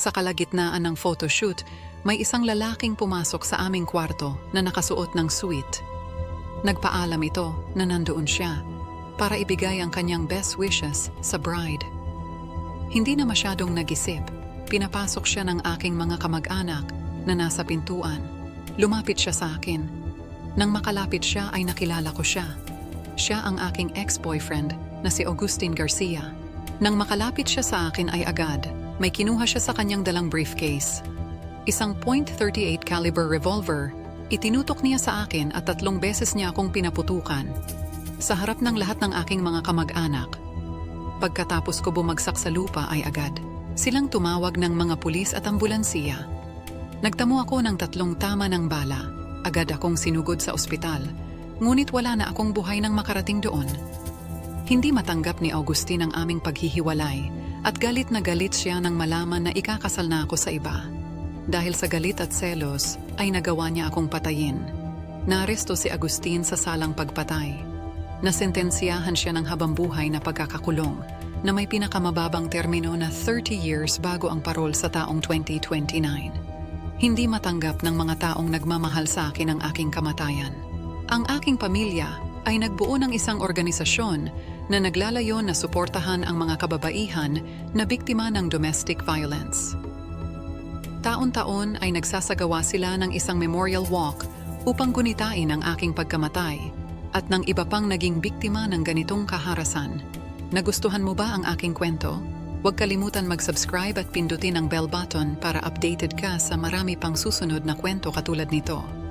Sa kalagitnaan ng photoshoot, may isang lalaking pumasok sa aming kwarto na nakasuot ng suit. Nagpaalam ito na nandoon siya para ibigay ang kanyang best wishes sa bride. Hindi na masyadong nag-isip, pinapasok siya ng aking mga kamag-anak na nasa pintuan. Lumapit siya sa akin. Nang makalapit siya ay nakilala ko siya. Siya ang aking ex-boyfriend na si Agustin Garcia. Nang makalapit siya sa akin ay agad, may kinuha siya sa kanyang dalang briefcase. Isang .38 caliber revolver, itinutok niya sa akin at 3 beses niya akong pinaputukan. Sa harap ng lahat ng aking mga kamag-anak. Pagkatapos ko bumagsak sa lupa ay agad. Silang tumawag ng mga pulis at ambulansiya. Nagtamo ako ng 3 tama ng bala. Agad akong sinugod sa ospital. Ngunit wala na akong buhay nang makarating doon. Hindi matanggap ni Agustin ang aming paghihiwalay at galit na galit siya nang malaman na ikakasal na ako sa iba. Dahil sa galit at selos ay nagawa niya akong patayin. Naaresto si Agustin sa salang pagpatay. Nasentensiyahan siya ng habambuhay na pagkakakulong na may pinakamababang termino na 30 years bago ang parol sa taong 2029. Hindi matanggap ng mga taong nagmamahal sa akin ang aking kamatayan. Ang aking pamilya ay nagbuo ng isang organisasyon na naglalayon na suportahan ang mga kababaihan na biktima ng domestic violence. Taon-taon ay nagsasagawa sila ng isang memorial walk upang gunitain ang aking pagkamatay at ng iba pang naging biktima ng ganitong kaharasan. Nagustuhan mo ba ang aking kwento? Huwag kalimutan mag-subscribe at pindutin ang bell button para updated ka sa marami pang susunod na kwento katulad nito.